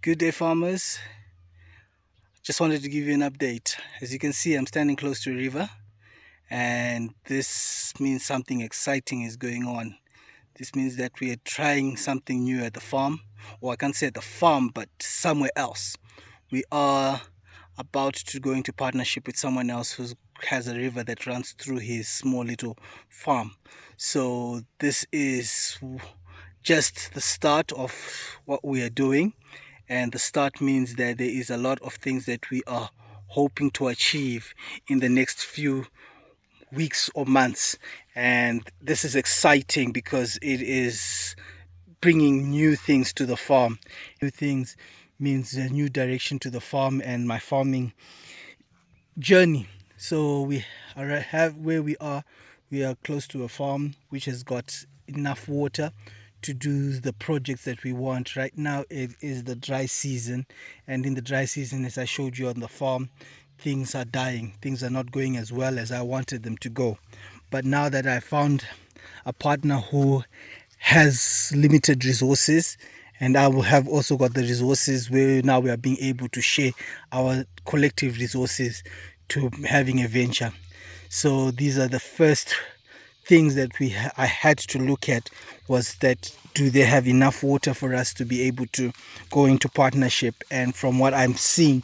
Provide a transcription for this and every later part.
Good day, farmers. Just wanted to give you an update. As you can see, I'm standing close to a river, and this means something exciting is going on. This means that we are trying something new at the farm, or I can't say at the farm, but somewhere else. We are about to go into partnership with someone else who has a river that runs through his small little farm. So this is just the start of what we are doing, and the start means that there is a lot of things that we are hoping to achieve in the next few weeks or months. And this is exciting because it is bringing new things to the farm. New things means a new direction to the farm and my farming journey. So we have where we are close to a farm which has got enough water to do the projects that we want. Right now it is the dry season, and in the dry season, as I showed you on the farm, things are dying. Things are not going as well as I wanted them to go. But now that I found a partner who has limited resources, and I will have also got the resources, where now we are being able to share our collective resources to having a venture. So these are the first things that I had to look at, was that do they have enough water for us to be able to go into partnership. And from what I'm seeing,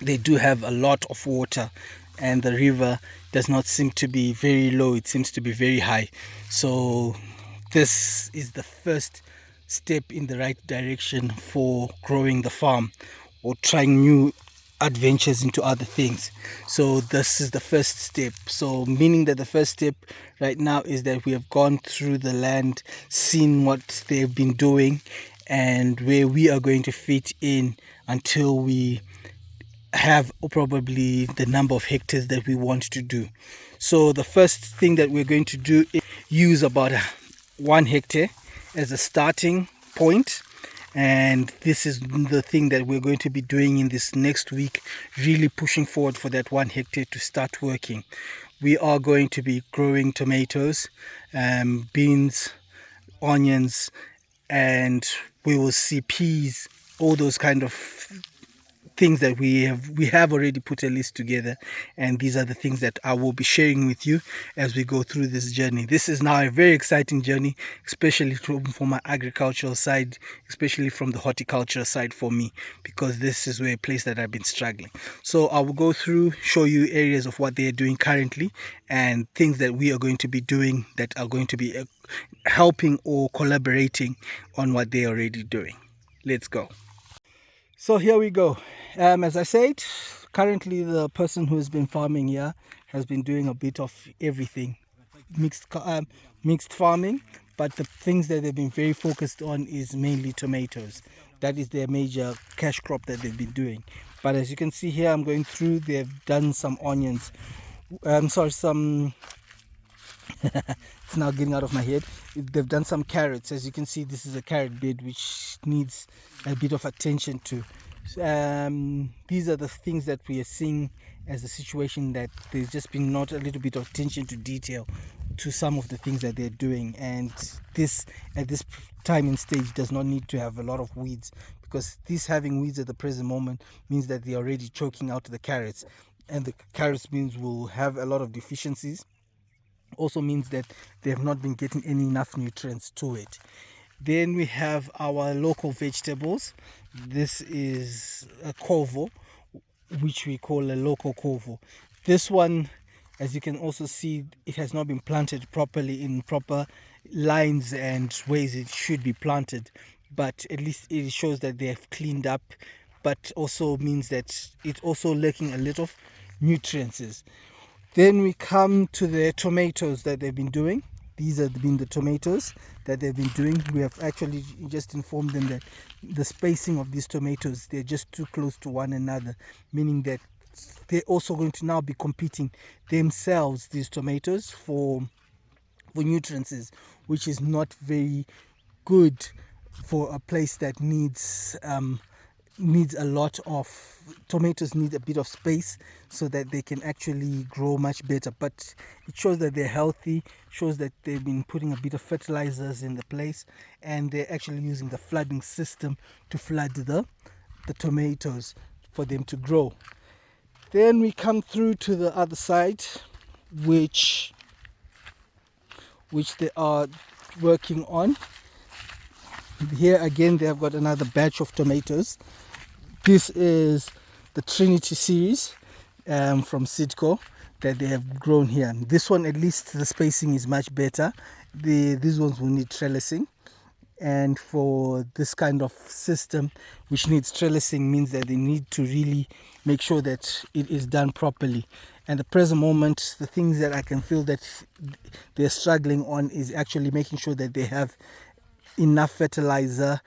they do have a lot of water, and the river does not seem to be very low, it seems to be very high. So this is the first step in the right direction for growing the farm or trying new adventures into other things. So this is the first step. So meaning that the first step right now is that we have gone through the land, seen what they've been doing, and where we are going to fit in until we have probably the number of hectares that we want to do. So the first thing that we're going to do is use about 1 hectare as a starting point, and this is the thing that we're going to be doing in this next week, really pushing forward for that 1 hectare to start working. We are going to be growing tomatoes, beans, onions, and we will see peas, all those kind of things that we have already put a list together, and these are the things that I will be sharing with you as we go through this journey. This is now a very exciting journey, especially from my agricultural side, especially from the horticulture side for me, because this is where a place that I've been struggling. So I will go through, show you areas of what they are doing currently and things that we are going to be doing that are going to be helping or collaborating on what they're already doing. Let's go. So here we go. As I said, currently the person who has been farming here has been doing a bit of everything, mixed farming, but the things that they've been very focused on is mainly tomatoes. That is their major cash crop that they've been doing. But as you can see here, I'm going through, they've done some onions. It's now getting out of my head. They've done some carrots. As you can see, this is a carrot bed which needs a bit of attention to. These are the things that we are seeing as the situation, that there's just been not a little bit of attention to detail to some of the things that they're doing, and this at this time and stage does not need to have a lot of weeds, because this having weeds at the present moment means that they're already choking out the carrots, and the carrots means we'll have a lot of deficiencies. Also means that they have not been getting enough nutrients to it. Then we have our local vegetables. This is a kovo, which we call a local kovo. This one, as you can also see, it has not been planted properly in proper lines and ways it should be planted, but at least it shows that they have cleaned up, but also means that it's also lacking a little of nutrients. Then we come to the tomatoes that they've been doing. These have been the tomatoes that they've been doing. We have actually just informed them that the spacing of these tomatoes, they're just too close to one another, meaning that they're also going to now be competing themselves, these tomatoes, for nutrients, which is not very good for a place that needs needs a lot of tomatoes need a bit of space so that they can actually grow much better. But it shows that they're healthy, shows that they've been putting a bit of fertilizers in the place, and they're actually using the flooding system to flood the tomatoes for them to grow. Then we come through to the other side, which they are working on. Here again they have got another batch of tomatoes. This is the Trinity series from Sidco that they have grown here. This one, at least the spacing is much better. These ones will need trellising, and for this kind of system which needs trellising means that they need to really make sure that it is done properly. And at the present moment, the things that I can feel that they're struggling on is actually making sure that they have enough fertilizer,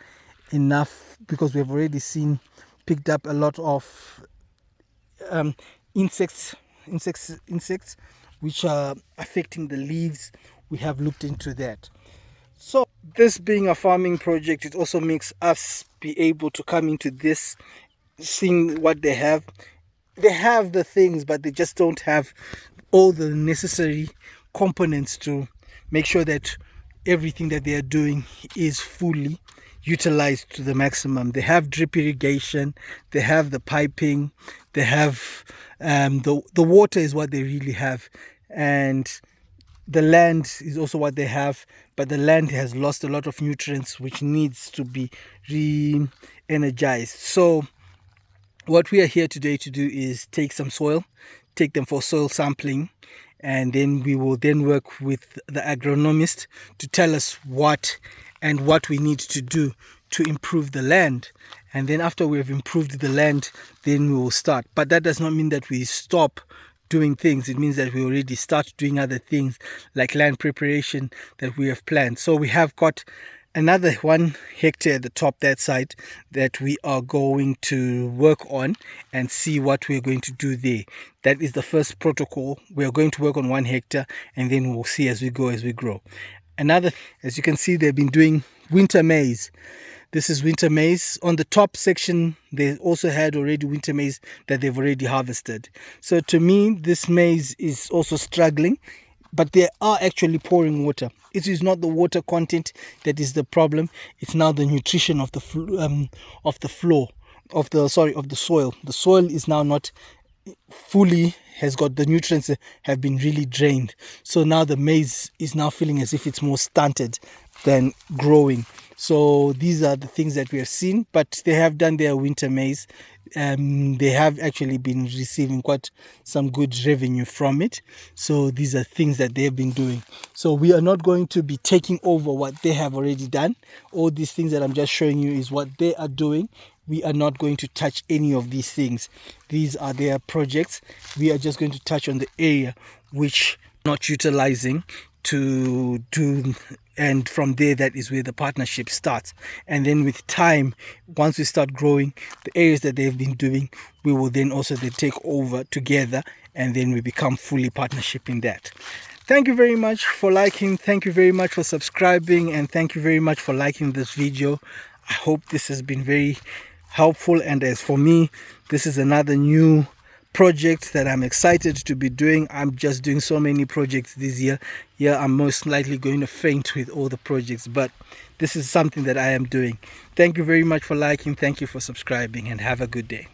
because we've already picked up a lot of insects which are affecting the leaves. We have looked into that. So this being a farming project, it also makes us be able to come into this, seeing what they have. They have the things, but they just don't have all the necessary components to make sure that everything that they are doing is fully utilized to the maximum. They have drip irrigation, they have the piping, they have the water is what they really have, and the land is also what they have, but the land has lost a lot of nutrients which needs to be re-energized. So what we are here today to do is take some soil, take them for soil sampling, and then we will then work with the agronomist to tell us what we need to do to improve the land. And then after we have improved the land, then we will start. But that does not mean that we stop doing things. It means that we already start doing other things like land preparation that we have planned. So we have got another 1 hectare at the top, that side, that we are going to work on and see what we're going to do there. That is the first protocol. We are going to work on 1 hectare, and then we'll see as we go, as we grow. Another, as you can see, they've been doing winter maize. This is winter maize. On the top section, they also had already winter maize that they've already harvested. So to me, this maize is also struggling, but they are actually pouring water. It is not the water content that is the problem. It's now the nutrition of the soil. The soil is now not fully, has got the nutrients have been really drained. So now the maize is now feeling as if it's more stunted than growing. So these are the things that we have seen, but they have done their winter maize. They have actually been receiving quite some good revenue from it. So these are things that they have been doing. So we are not going to be taking over what they have already done. All these things that I'm just showing you is what they are doing. We are not going to touch any of these things. These are their projects. We are just going to touch on the area which not utilizing to do, and from there, that is where the partnership starts. And then with time, once we start growing the areas that they've been doing, we will then also take over together, and then we become fully partnership in that. Thank you very much for liking, thank you very much for subscribing, and thank you very much for liking this video. I hope this has been very helpful, and as for me, this is another new project that I'm excited to be doing. I'm just doing so many projects this year. Yeah, I'm most likely going to faint with all the projects, but this is something that I am doing. Thank you very much for liking, thank you for subscribing, and have a good day.